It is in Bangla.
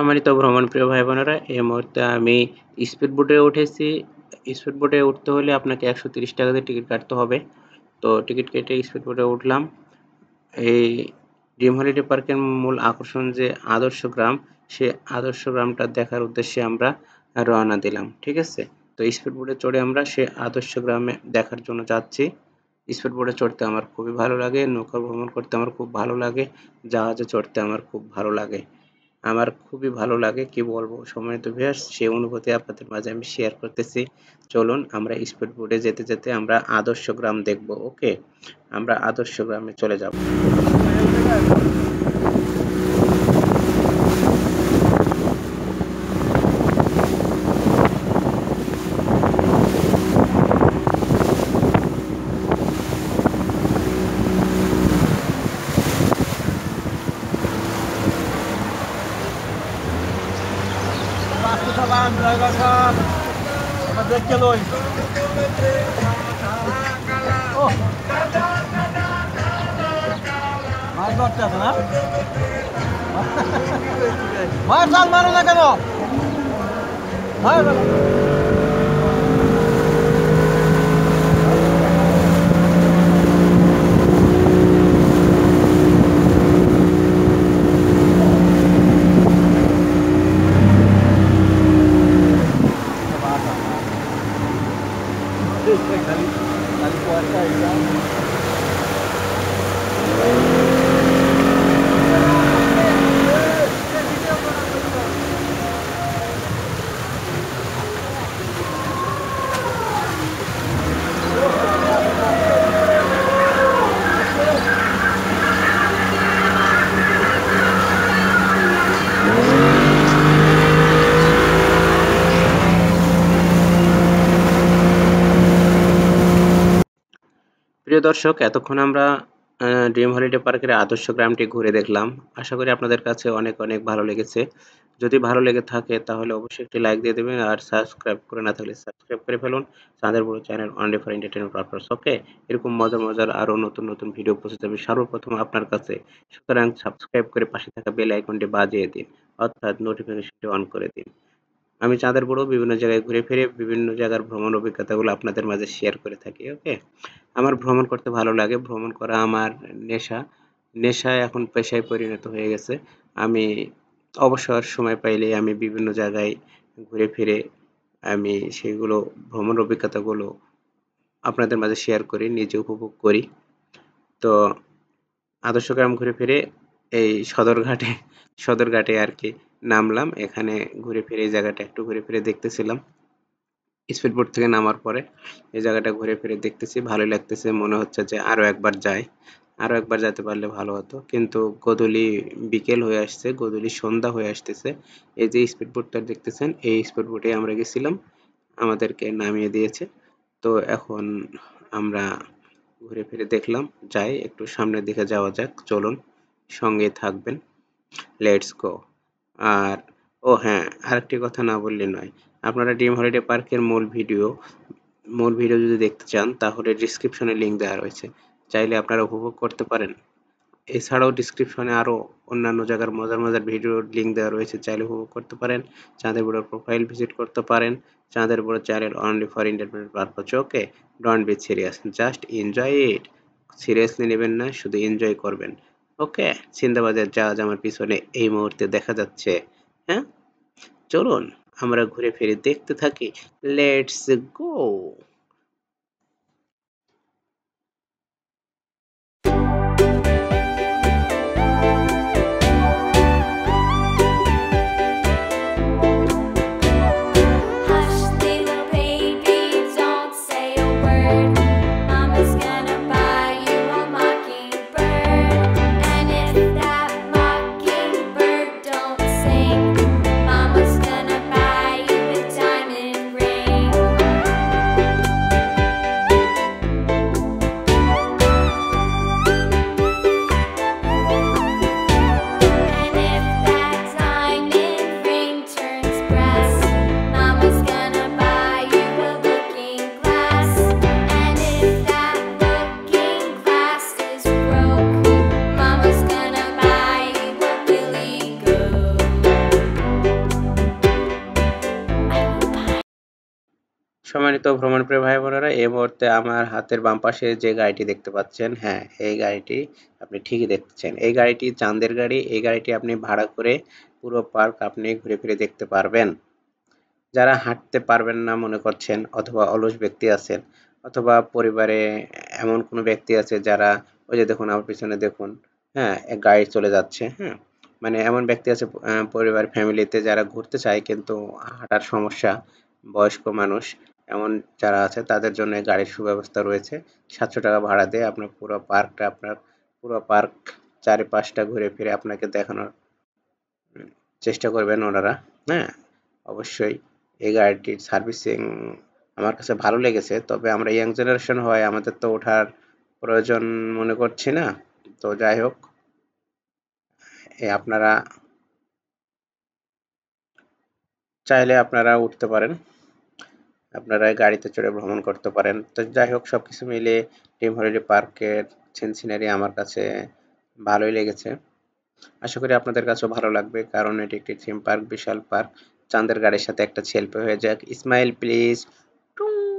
সম্মানিত ভ্রমণপ্রিয় ভাই বোনেরা, এই মুহূর্তে আমি স্পিড বোটে উঠেছি। স্পিড বোটে উঠতে হলে আপনাকে 130 টাকা দিয়ে টিকিট কাটতে হবে। তো টিকিট কেটে স্পিড বোটে উঠলাম। এই ড্রিম হলিডে পার্কের মূল আকর্ষণ যে আদর্শ গ্রাম, সে আদর্শ গ্রামটা দেখার উদ্দেশ্যে আমরা রওনা দিলাম। ঠিক আছে, তো স্পিড বোটে চড়ে আমরা সে আদর্শ গ্রামে দেখার জন্য যাচ্ছি। স্পিড বোটে চড়তে আমার খুবই ভালো লাগে, নৌকা ভ্রমণ করতে আমার খুব ভালো লাগে, জাহাজে চড়তে আমার খুব ভালো লাগে। আমার খুবই ভালো লাগে, কি বলবো সম্মানিত ভিউয়ার্স, সেই অনুভূতি আপনাদের মাঝে আমি শেয়ার করতেছি। চলুন আমরা স্পিড বোটে যেতে যেতে আমরা আদর্শ গ্রাম দেখব। ওকে, আমরা আদর্শ গ্রামে চলে যাব। দেখতে লই মাছ ধরতে আছে না, মাছ চাল মারো না কেন? প্রিয় দর্শক, এতক্ষণ আমরা ড্রিম হলিডে পার্কের আদর্শ গ্রামটি ঘুরে দেখলাম। আশা করি আপনাদের কাছে অনেক অনেক ভালো লেগেছে। যদি ভালো লেগে থাকে তাহলে অবশ্যই একটি লাইক দিয়ে দেবেন, আর সাবস্ক্রাইব করে না থাকলে সাবস্ক্রাইব করে ফেলুন। চাঁদের বড় channel only for entertainment purpose. Okay, এরকম মজার মজার আরো নতুন নতুন ভিডিও পৌঁছে যাবে সর্বপ্রথম আপনার কাছে। সুতরাং সাবস্ক্রাইব করে পাশে থাকা বেল আইকনটি বাজিয়ে দিন, অর্থাৎ নোটিফিকেশনটি অন করে দিন। আমি চাঁদের বড় বিভিন্ন জায়গায় ঘুরে ফিরে বিভিন্ন জায়গার ভ্রমণ অভিজ্ঞতাগুলো আপনাদের মাঝে শেয়ার করে থাকি। ওকে, আমার ভ্রমণ করতে ভালো লাগে, ভ্রমণ করা আমার নেশা। নেশায় এখন পেশায় পরিণত হয়ে গেছে। আমি অবসর সময় পাইলে আমি বিভিন্ন জায়গায় ঘুরে ফিরে আমি সেগুলো ভ্রমণ অভিজ্ঞতাগুলো আপনাদের মাঝে শেয়ার করি, নিজে উপভোগ করি। তো আদর্শ গ্রাম ঘুরে ফিরে এই সদরঘাটে আর কি নামলাম। এখানে ঘুরে ফিরে এই জায়গাটা একটু ঘুরে ফিরে দেখতেছিলাম। স্পিড বোট থেকে নামার পরে এই জায়গাটা ঘুরে ফিরে দেখতেছি, ভালোই লাগতেছে। মনে হচ্ছে যে আরো একবার যাই, আরো একবার যেতে পারলে ভালো হতো, কিন্তু গোধূলি বিকেল হয়ে আসছে, গোধূলি সন্ধ্যা হয়ে আসতেছে। এই যে স্পিড বোটটা দেখতেছেন, এই স্পিড বোটে আমরা গেছিলাম, আমাদেরকে নামিয়ে দিয়েছে। তো এখন আমরা ঘুরে ফিরে দেখলাম, যাই একটু সামনের দিকে যাওয়া যাক। চলুন, সঙ্গে থাকবেন, লেটস গো। আর ও হ্যাঁ, আরেকটি কথা না বললে নয়, আপনারা ড্রিম হলিডে পার্কের মূল ভিডিও যদি দেখতে চান তাহলে ডিসক্রিপশনে লিংক দেওয়া রয়েছে, চাইলে আপনারা উপভোগ করতে পারেন। এছাড়াও ডিসক্রিপশনে আরো অন্যান্য জায়গার মজার মজার ভিডিওর লিংক দেওয়া রয়েছে, চাইলে উপভোগ করতে পারেন। চাঁদের বুড়োর প্রোফাইল ভিজিট করতে পারেন। চাঁদের বুড়ো channel only for entertainment purpose. Okay, don't be serious, just enjoy it. Seriously নেবেন না, শুধু এনজয় করবেন। ওকে, সিন্দাবাদের জাহাজ আমার পিছনে এই মুহূর্তে দেখা যাচ্ছে। হ্যাঁ, চলুন আমরা ঘুরে ফিরে দেখতে থাকি, let's go. Hush, little baby, don't say a word. Mama's gonna buy you a mockingbird. And if that mockingbird don't sing, Mama's gonna buy you a diamond ring. সম্মানিত ভ্রমণপ্রিয় ভাই বোনেরা, এই মুহূর্তে আমার হাতের বাম পাশে যে গাড়িটি দেখতে পাচ্ছেন, হ্যাঁ, এই গাড়িটি আপনি ঠিকই দেখতেছেন। এই গাড়িটি চাঁদের গাড়ি। এই গাড়িটি আপনি ভাড়া করে পুরো পার্ক আপনি ঘুরে ফিরে দেখতে পারবেন। যারা হাঁটতে পারবেন না মনে করছেন, অথবা অলস ব্যক্তি আছেন, অথবা পরিবারে এমন কোনো ব্যক্তি আছে যারা, ওই যে দেখুন আমার পিছনে দেখুন, হ্যাঁ, এক গাড়ি চলে যাচ্ছে, হ্যাঁ, মানে এমন ব্যক্তি আছে পরিবার ফ্যামিলিতে যারা ঘুরতে চায় কিন্তু হাঁটার সমস্যা, বয়স্ক মানুষ এমন যারা আছে তাদের জন্য এই গাড়ির সুব্যবস্থা রয়েছে। 700 টাকা ভাড়া দিয়ে আপনার পুরো পার্ক চারিপাশটা ঘুরে ফিরে আপনাকে দেখানোর চেষ্টা করবেন ওনারা। হ্যাঁ, অবশ্যই এই গাড়িটির সার্ভিসিং আমার কাছে ভালো লেগেছে। তবে আমরা ইয়াং জেনারেশন হওয়ায় আমাদের তো ওঠার প্রয়োজন মনে করছি না। তো যাই হোক, আপনারা চাইলে আপনারা উঠতে পারেন। আপনারা এই গাড়িতে চড়ে ভ্রমণ করতে পারেন। তো যাই হোক, সবকিছু মিলিয়ে ড্রিম হলিডে পার্কের সিনারি আমার কাছে ভালোই লেগেছে। আশা করি আপনাদের কাছেও ভালো লাগবে, কারণ এটি একটি থিম পার্ক, বিশাল পার্ক। চাঁদের গাড়ির সাথে একটা সেলফি হয়ে যাক। Smile please. টুং।